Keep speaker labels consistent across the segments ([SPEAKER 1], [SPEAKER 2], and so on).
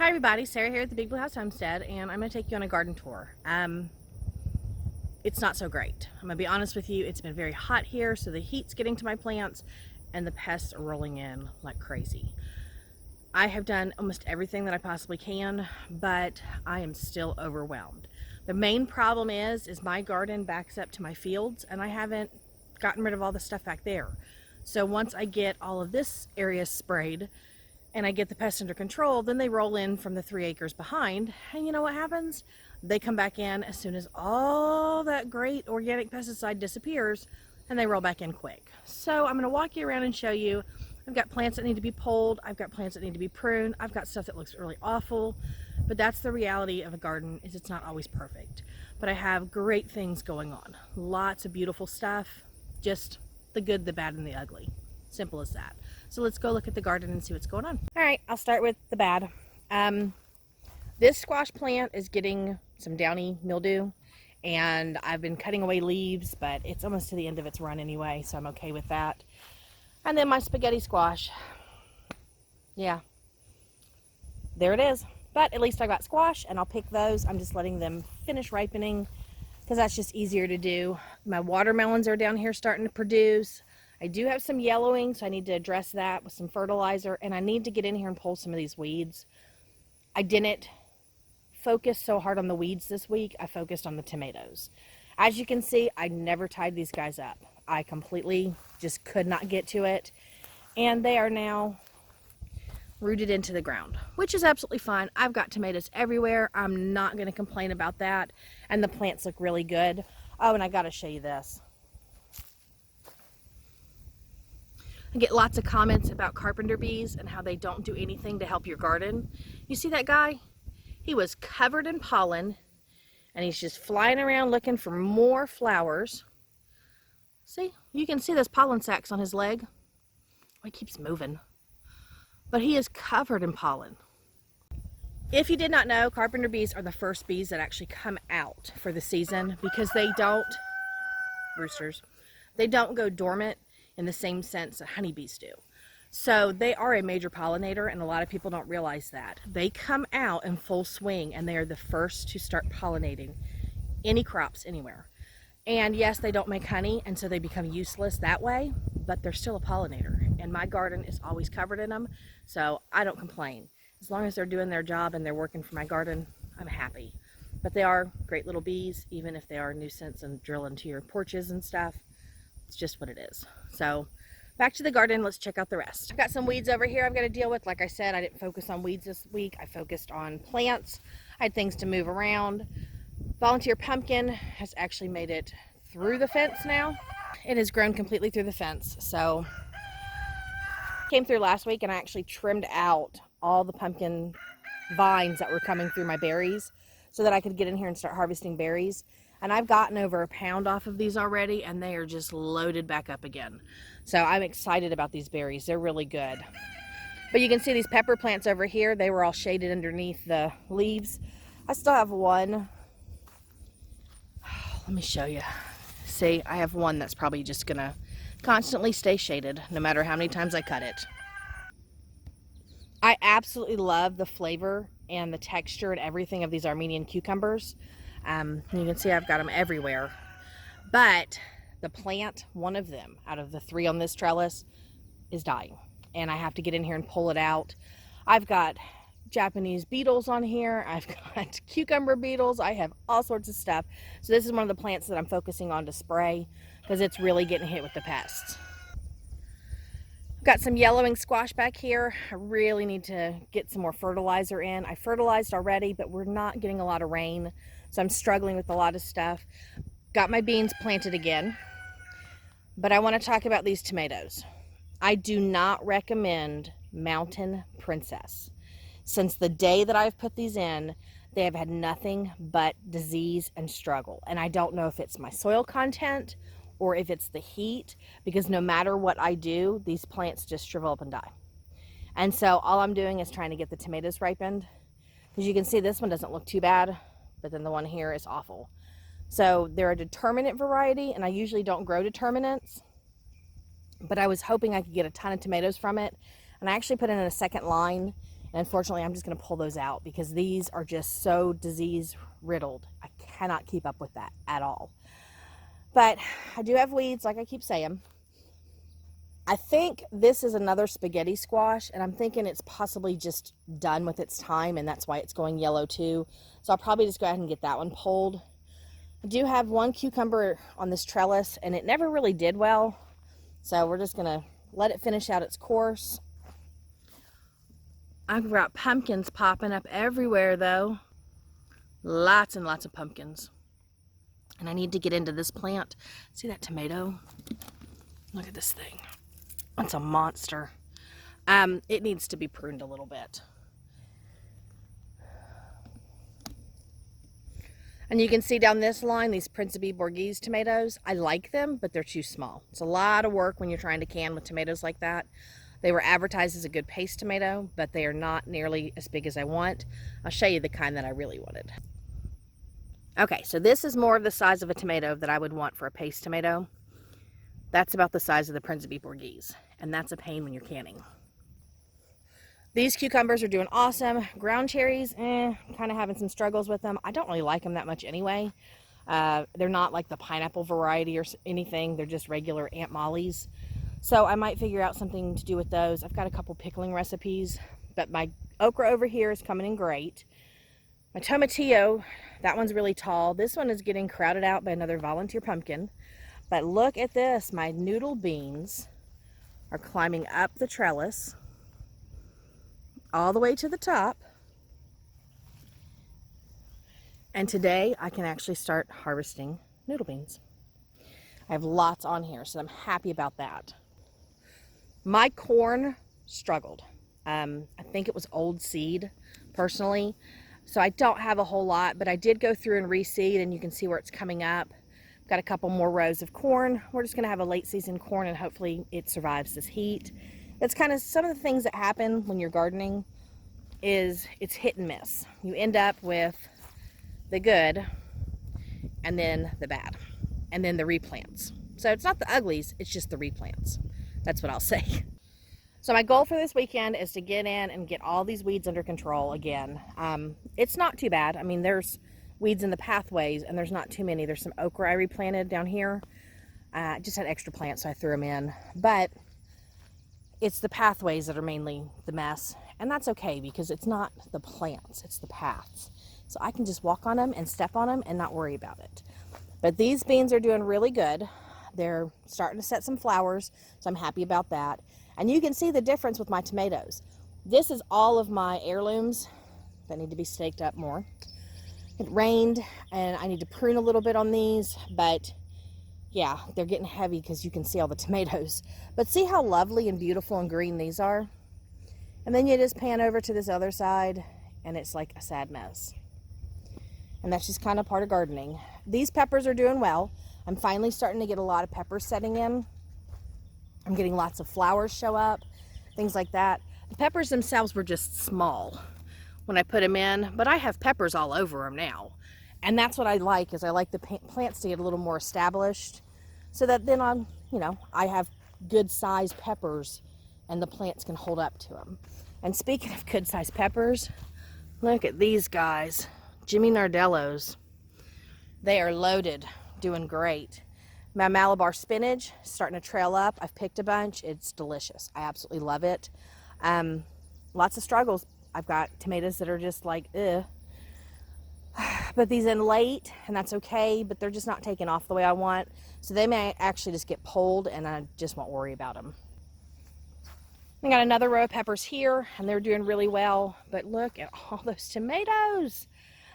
[SPEAKER 1] Hi everybody, Sarah here at the Big Blue House Homestead, and I'm going to take you on a garden tour. It's not so great. I'm going to be honest with you, it's been very hot here, so the heat's getting to my plants and the pests are rolling in like crazy. I have done almost everything that I possibly can, but I am still overwhelmed. The main problem is my garden backs up to my fields and I haven't gotten rid of all the stuff back there. So once I get all of this area sprayed, and I get the pests under control, then they roll in from the 3 acres behind, and you know what happens? They come back in as soon as all that great organic pesticide disappears, and they roll back in quick. So I'm going to walk you around and show you. I've got plants that need to be pulled, I've got plants that need to be pruned, I've got stuff that looks really awful, but that's the reality of a garden, is it's not always perfect. But I have great things going on. Lots of beautiful stuff, just the good, the bad, and the ugly. Simple as that. So let's go look at the garden and see what's going on. All right, I'll start with the bad. This squash plant is getting some downy mildew, and I've been cutting away leaves, but it's almost to the end of its run anyway, so I'm okay with that. And then my spaghetti squash. Yeah, there it is. But at least I got squash, and I'll pick those. I'm just letting them finish ripening because that's just easier to do. My watermelons are down here starting to produce. I do have some yellowing, so I need to address that with some fertilizer, and I need to get in here and pull some of these weeds. I didn't focus so hard on the weeds this week. I focused on the tomatoes. As you can see, I never tied these guys up. I completely just could not get to it, and they are now rooted into the ground, which is absolutely fine. I've got tomatoes everywhere. I'm not going to complain about that, and the plants look really good. Oh, and I got to show you this. I get lots of comments about carpenter bees and how they don't do anything to help your garden. You see that guy? He was covered in pollen and he's just flying around looking for more flowers. See, you can see those pollen sacs on his leg. Oh, he keeps moving. But he is covered in pollen. If you did not know, carpenter bees are the first bees that actually come out for the season because they don't, roosters, they don't go dormant in the same sense that honeybees do. So they are a major pollinator, and a lot of people don't realize that. They come out in full swing, and they are the first to start pollinating any crops anywhere. And yes, they don't make honey, and so they become useless that way, but they're still a pollinator. And my garden is always covered in them, so I don't complain. As long as they're doing their job and they're working for my garden, I'm happy. But they are great little bees, even if they are a nuisance and drill into your porches and stuff. It's just what it is. So back to the garden, let's check out the rest. I've got some weeds over here I've got to deal with. Like I said, I didn't focus on weeds this week. I focused on plants. I had things to move around. Volunteer pumpkin has actually made it through the fence now. It has grown completely through the fence. So came through last week and I actually trimmed out all the pumpkin vines that were coming through my berries so that I could get in here and start harvesting berries. And I've gotten over a pound off of these already, and they are just loaded back up again. So I'm excited about these berries. They're really good. But you can see these pepper plants over here. They were all shaded underneath the leaves. I still have one. Let me show you. See, I have one that's probably just going to constantly stay shaded no matter how many times I cut it. I absolutely love the flavor and the texture and everything of these Armenian cucumbers. You can see I've got them everywhere, but the plant, one of them out of the 3 on this trellis, is dying, and I have to get in here and pull it out. I've got Japanese beetles on here, I've got cucumber beetles, I have all sorts of stuff. So this is one of the plants that I'm focusing on to spray because it's really getting hit with the pests. Got some yellowing squash back here. I really need to get some more fertilizer in. I fertilized already, but we're not getting a lot of rain, so I'm struggling with a lot of stuff. Got my beans planted again, but I want to talk about these tomatoes. I do not recommend Mountain Princess. Since the day that I've put these in, they have had nothing but disease and struggle, and I don't know if it's my soil content or if it's the heat, because no matter what I do, these plants just shrivel up and die. And so all I'm doing is trying to get the tomatoes ripened. Because you can see this one doesn't look too bad, but then the one here is awful. So they're a determinate variety, and I usually don't grow determinants, but I was hoping I could get a ton of tomatoes from it. And I actually put in a second line And unfortunately, I'm just going to pull those out because these are just so disease riddled. I cannot keep up with that at all. But I do have weeds, like I keep saying. I think this is another spaghetti squash, and I'm thinking it's possibly just done with its time, and that's why it's going yellow too. So I'll probably just go ahead and get that one pulled. I do have one cucumber on this trellis, and it never really did well. So we're just gonna let it finish out its course. I've got pumpkins popping up everywhere though. Lots and lots of pumpkins. And I need to get into this plant. See that tomato? Look at this thing. That's a monster. It needs to be pruned a little bit. And you can see down this line, these Principe Borghese tomatoes. I like them, but they're too small. It's a lot of work when you're trying to can with tomatoes like that. They were advertised as a good paste tomato, but they are not nearly as big as I want. I'll show you the kind that I really wanted. Okay, so this is more of the size of a tomato that I would want for a paste tomato. That's about the size of the Principe Borghese, and that's a pain when you're canning. These cucumbers are doing awesome. Ground cherries, kind of having some struggles with them. I don't really like them that much anyway. They're not like the pineapple variety or anything. They're just regular Aunt Molly's. So I might figure out something to do with those. I've got a couple pickling recipes, but my okra over here is coming in great. My tomatillo, that one's really tall. This one is getting crowded out by another volunteer pumpkin. But look at this, my noodle beans are climbing up the trellis all the way to the top. And today I can actually start harvesting noodle beans. I have lots on here, so I'm happy about that. My corn struggled. I think it was old seed, personally. So I don't have a whole lot, but I did go through and reseed, and you can see where it's coming up. Got a couple more rows of corn. We're just gonna have a late season corn, and hopefully it survives this heat. That's kind of some of the things that happen when you're gardening is it's hit and miss. You end up with the good and then the bad and then the replants. So it's not the uglies, it's just the replants. That's what I'll say. So my goal for this weekend is to get in and get all these weeds under control again. It's not too bad. I mean, there's weeds in the pathways and there's not too many. There's some okra I replanted down here. I just had extra plants, so I threw them in. But it's the pathways that are mainly the mess. And that's okay because it's not the plants, it's the paths. So I can just walk on them and step on them and not worry about it. But these beans are doing really good. They're starting to set some flowers, so I'm happy about that. And you can see the difference with my tomatoes. This is all of my heirlooms that need to be staked up more. It rained and I need to prune a little bit on these, but yeah, they're getting heavy because you can see all the tomatoes. But see how lovely and beautiful and green these are? And then you just pan over to this other side and it's like a sad mess. And that's just kind of part of gardening. These peppers are doing well. I'm finally starting to get a lot of peppers setting in. I'm getting lots of flowers show up, things like that. The peppers themselves were just small when I put them in, but I have peppers all over them now. And that's what I like, is I like the plants to get a little more established so that then I have good sized peppers and the plants can hold up to them. And speaking of good sized peppers, look at these guys, Jimmy Nardellos. They are loaded, doing great. My Malabar spinach is starting to trail up. I've picked a bunch. It's delicious. I absolutely love it. Lots of struggles. I've got tomatoes that are just like, ugh. But these in late, and that's okay, but they're just not taking off the way I want. So they may actually just get pulled, and I just won't worry about them. I got another row of peppers here, and they're doing really well. But look at all those tomatoes.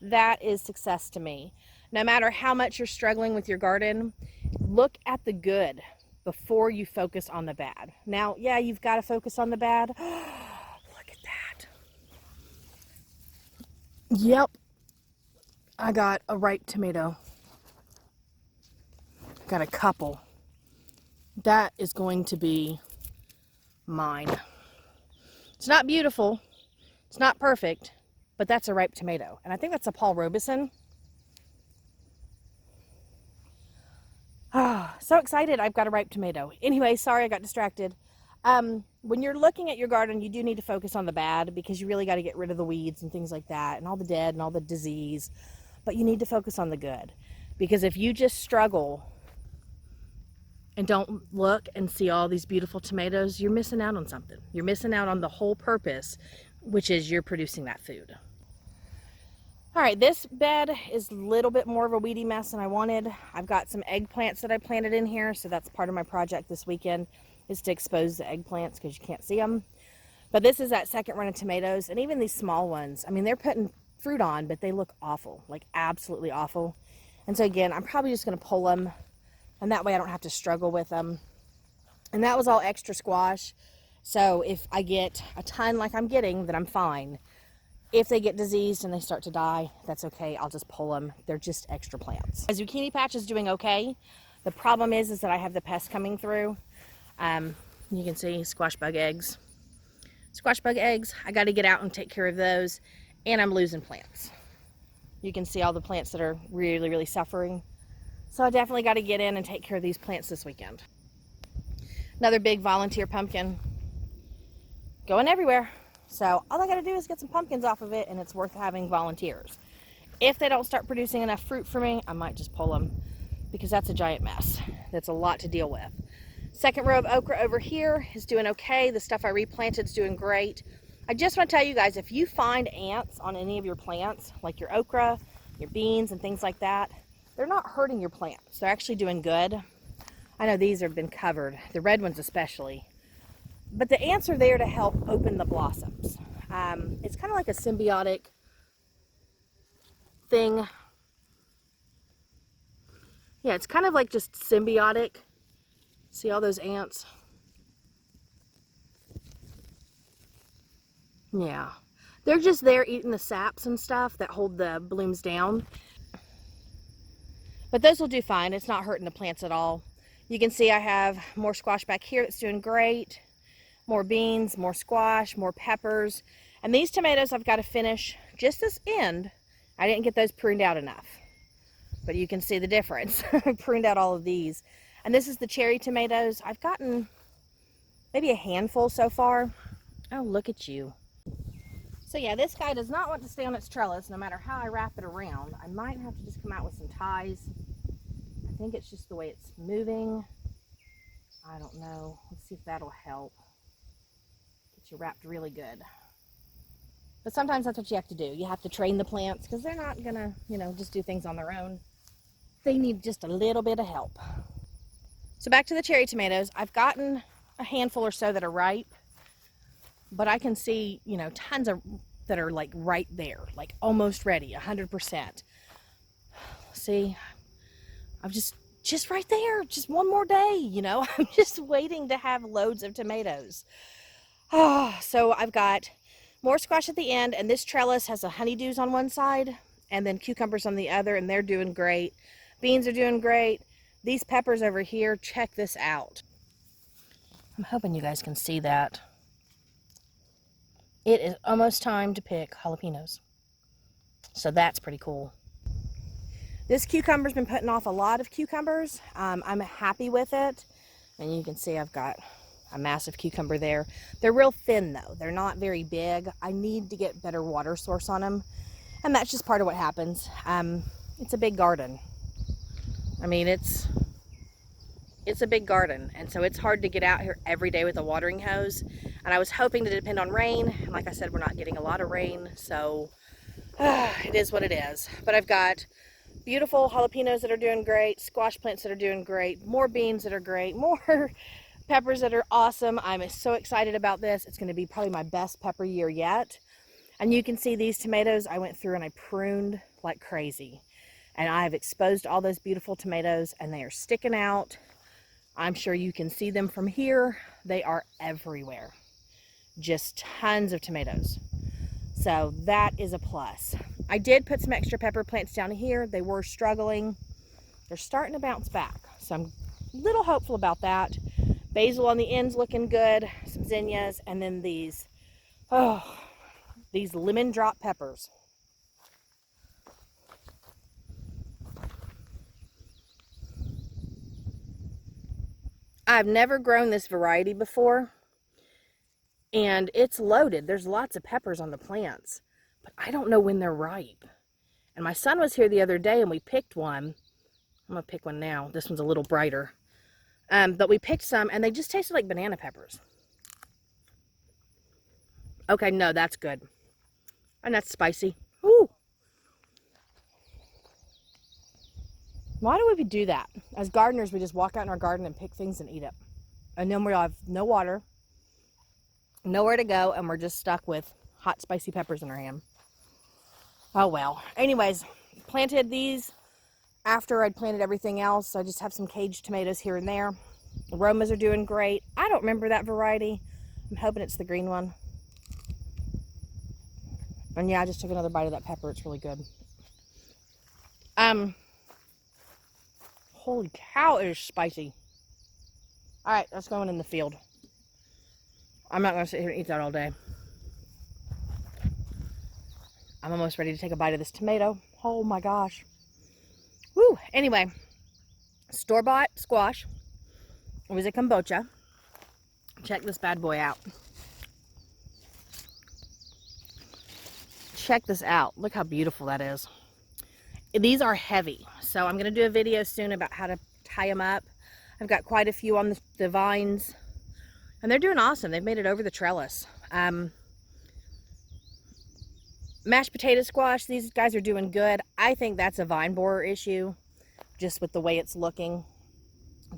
[SPEAKER 1] That is success to me. No matter how much you're struggling with your garden, look at the good before you focus on the bad. Now, yeah, you've got to focus on the bad. Look at that. Yep. I got a ripe tomato. Got a couple. That is going to be mine. It's not beautiful. It's not perfect, but that's a ripe tomato. And I think that's a Paul Robeson. So excited I've got a ripe tomato. Anyway, sorry I got distracted. when you're looking at your garden, you do need to focus on the bad, because you really got to get rid of the weeds and things like that, and all the dead and all the disease. But you need to focus on the good, because if you just struggle and don't look and see all these beautiful tomatoes, you're missing out on something. You're missing out on the whole purpose, which is you're producing that food. All right, this bed is a little bit more of a weedy mess than I wanted. I've got some eggplants that I planted in here, so that's part of my project this weekend, is to expose the eggplants because you can't see them. But this is that second run of tomatoes, and even these small ones, I mean, they're putting fruit on, but they look awful, like absolutely awful. And so again, I'm probably just gonna pull them, and that way I don't have to struggle with them. And that was all extra squash. So if I get a ton like I'm getting, then I'm fine. If they get diseased and they start to die, that's okay. I'll just pull them. They're just extra plants. My zucchini patch is doing okay. The problem is that I have the pests coming through. You can see squash bug eggs. Squash bug eggs, I got to get out and take care of those. And I'm losing plants. You can see all the plants that are really, really suffering. So I definitely got to get in and take care of these plants this weekend. Another big volunteer pumpkin going everywhere. So all I got to do is get some pumpkins off of it, and it's worth having volunteers. If they don't start producing enough fruit for me, I might just pull them, because that's a giant mess. That's a lot to deal with. Second row of okra over here is doing okay. The stuff I replanted is doing great. I just want to tell you guys, if you find ants on any of your plants, like your okra, your beans, and things like that, they're not hurting your plants. They're actually doing good. I know these have been covered, the red ones especially. But the ants are there to help open the blossoms. It's kind of like a symbiotic thing. Yeah, it's kind of like just symbiotic. See all those ants? Yeah. They're just there eating the saps and stuff that hold the blooms down. But those will do fine. It's not hurting the plants at all. You can see I have more squash back here that's doing great. More beans, more squash, more peppers. And these tomatoes I've got to finish just this end. I didn't get those pruned out enough, but you can see the difference. I pruned out all of these. And this is the cherry tomatoes. I've gotten maybe a handful so far. Oh, look at you. So yeah, this guy does not want to stay on its trellis no matter how I wrap it around. I might have to just come out with some ties. I think it's just the way it's moving. I don't know. Let's see if that'll help. Get you wrapped really good. But sometimes that's what you have to do. You have to train the plants, because they're not gonna, just do things on their own. They need just a little bit of help. So back to the cherry tomatoes. I've gotten a handful or so that are ripe, but I can see, tons of that are like right there, like almost ready, 100%. See, I'm just right there, just one more day, I'm just waiting to have loads of tomatoes. So I've got more squash at the end, and this trellis has a honeydews on one side and then cucumbers on the other, and they're doing great. Beans are doing great. These peppers over here, check this out. I'm hoping you guys can see that. It is almost time to pick jalapenos. So that's pretty cool. This cucumber's been putting off a lot of cucumbers. I'm happy with it. And you can see I've got a massive cucumber there. They're real thin though. They're not very big. I need to get better water source on them. And that's just part of what happens. It's a big garden. I mean, it's a big garden, and so it's hard to get out here every day with a watering hose. And I was hoping to depend on rain, and like I said, we're not getting a lot of rain, so it is what it is. But I've got beautiful jalapenos that are doing great, squash plants that are doing great, more beans that are great, more peppers that are awesome. I'm so excited about this. It's going to be probably my best pepper year yet. And you can see these tomatoes I went through and I pruned like crazy. And I've exposed all those beautiful tomatoes, and they are sticking out. I'm sure you can see them from here. They are everywhere. Just tons of tomatoes. So that is a plus. I did put some extra pepper plants down here. They were struggling. They're starting to bounce back. So I'm a little hopeful about that. Basil on the end's looking good. Some zinnias, and then these lemon drop peppers. I've never grown this variety before, and it's loaded. There's lots of peppers on the plants, but I don't know when they're ripe. And my son was here the other day and we picked one. I'm gonna pick one now. This one's a little brighter. But we picked some and they just tasted like banana peppers. Okay, no, that's good. And that's spicy. Ooh. Why do we do that? As gardeners, we just walk out in our garden and pick things and eat it. And then we have no water, nowhere to go, and we're just stuck with hot, spicy peppers in our hand. Oh well. Anyways, planted these after I'd planted everything else. So I just have some caged tomatoes here and there. Aromas are doing great. I don't remember that variety. I'm hoping it's the green one. And yeah, I just took another bite of that pepper. It's really good. Holy cow, it is spicy. All right, let's go in the field. I'm not gonna sit here and eat that all day. I'm almost ready to take a bite of this tomato. Oh my gosh. Woo, anyway, store-bought squash. It was a kombucha. Check this bad boy out. Check this out. Look how beautiful that is. These are heavy, so I'm going to do a video soon about how to tie them up. I've got quite a few on the vines, and they're doing awesome. They've made it over the trellis. Mashed potato squash, these guys are doing good. I think that's a vine borer issue, just with the way it's looking.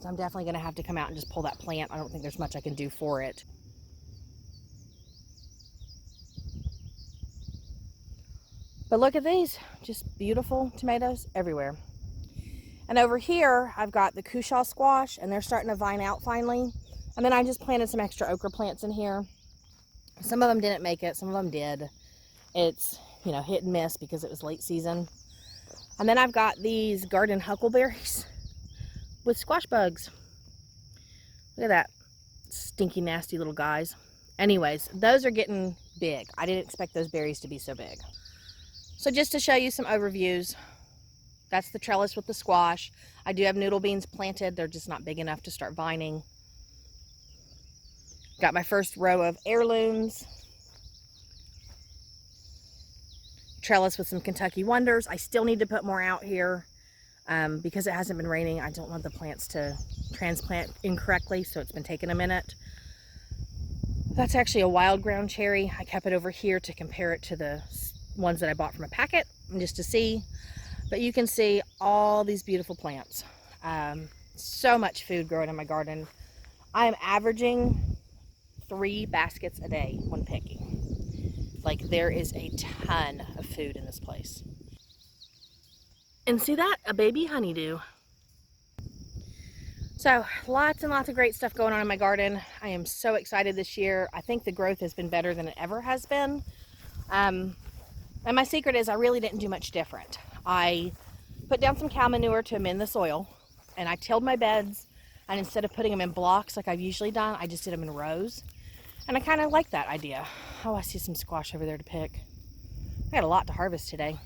[SPEAKER 1] So I'm definitely going to have to come out and just pull that plant. I don't think there's much I can do for it. But look at these, just beautiful tomatoes everywhere. And over here, I've got the cushaw squash, and they're starting to vine out finally. And then I just planted some extra okra plants in here. Some of them didn't make it, some of them did. It's, you know, hit and miss because it was late season. And then I've got these garden huckleberries with squash bugs. Look at that, stinky, nasty little guys. Anyways, those are getting big. I didn't expect those berries to be so big. So just to show you some overviews, that's the trellis with the squash. I do have noodle beans planted. They're just not big enough to start vining. Got my first row of heirlooms. Trellis with some Kentucky Wonders. I still need to put more out here because it hasn't been raining. I don't want the plants to transplant incorrectly, so it's been taking a minute. That's actually a wild ground cherry. I kept it over here to compare it to the ones that I bought from a packet, just to see. But you can see all these beautiful plants. So much food growing in my garden. I am averaging 3 baskets a day when picking. Like, there is a ton of food in this place. And see that? A baby honeydew. So lots and lots of great stuff going on in my garden. I am so excited this year. I think the growth has been better than it ever has been. And my secret is I really didn't do much different. I put down some cow manure to amend the soil, and I tilled my beds, and instead of putting them in blocks like I've usually done, I just did them in rows. And I kind of like that idea. Oh, I see some squash over there to pick. I got a lot to harvest today.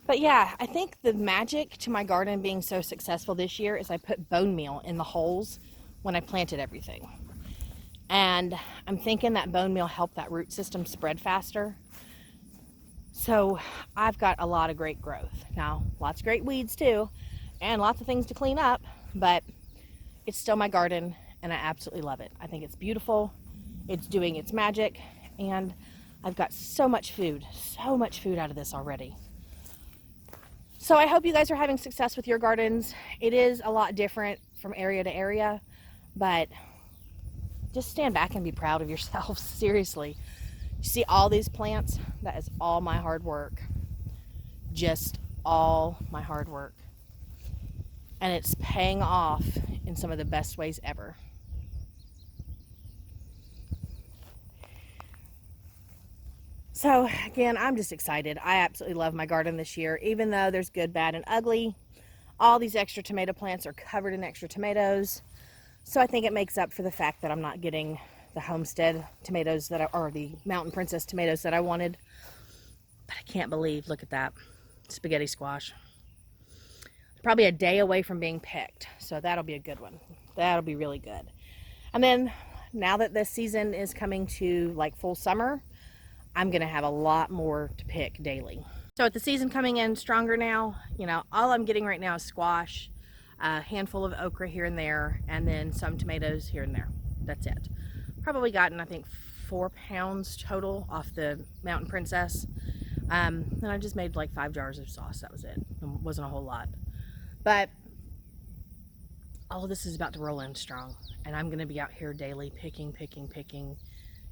[SPEAKER 1] But yeah, I think the magic to my garden being so successful this year is I put bone meal in the holes when I planted everything. And I'm thinking that bone meal helped that root system spread faster. So I've got a lot of great growth. Now, lots of great weeds too, and lots of things to clean up, but it's still my garden, and I absolutely love it. I think it's beautiful, it's doing its magic, and I've got so much food out of this already. So I hope you guys are having success with your gardens. It is a lot different from area to area, but just stand back and be proud of yourselves. Seriously. You see all these plants? That is all my hard work. Just all my hard work. And it's paying off in some of the best ways ever. So again, I'm just excited. I absolutely love my garden this year, even though there's good, bad, and ugly. All these extra tomato plants are covered in extra tomatoes. So I think it makes up for the fact that I'm not getting the Homestead tomatoes or the Mountain Princess tomatoes that I wanted. But I can't believe, look at that, spaghetti squash. Probably a day away from being picked, so that'll be a good one. That'll be really good. And then now that this season is coming to like full summer, I'm gonna have a lot more to pick daily. So with the season coming in stronger now, you know, all I'm getting right now is squash, a handful of okra here and there, and then some tomatoes here and there. That's it. Probably gotten, I think, 4 pounds total off the Mountain Princess. And I just made like 5 jars of sauce. That was it. It wasn't a whole lot. But all of this is about to roll in strong. And I'm going to be out here daily picking.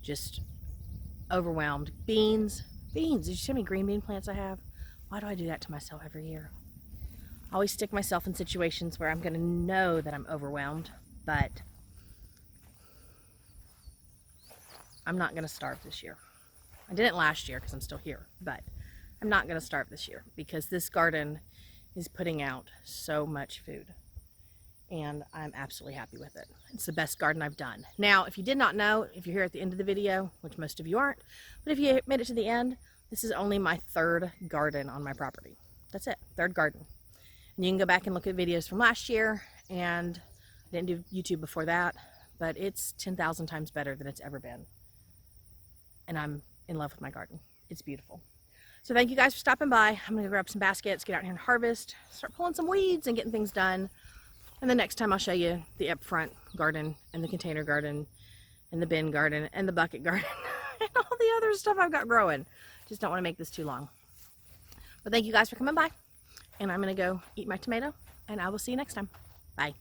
[SPEAKER 1] Just overwhelmed. Beans. Did you see how many green bean plants I have? Why do I do that to myself every year? I always stick myself in situations where I'm going to know that I'm overwhelmed. But I'm not going to starve this year. I didn't last year because I'm still here, but I'm not going to starve this year because this garden is putting out so much food and I'm absolutely happy with it. It's the best garden I've done. Now, if you did not know, if you're here at the end of the video, which most of you aren't, but if you made it to the end, this is only my 3rd garden on my property. That's it, 3rd garden. And you can go back and look at videos from last year, and I didn't do YouTube before that, but it's 10,000 times better than it's ever been. And I'm in love with my garden. It's beautiful. So thank you guys for stopping by. I'm gonna grab some baskets, get out here and harvest, start pulling some weeds and getting things done. And the next time I'll show you the up front garden and the container garden and the bin garden and the bucket garden and all the other stuff I've got growing. Just don't want to make this too long. But thank you guys for coming by, and I'm gonna go eat my tomato, and I will see you next time. Bye.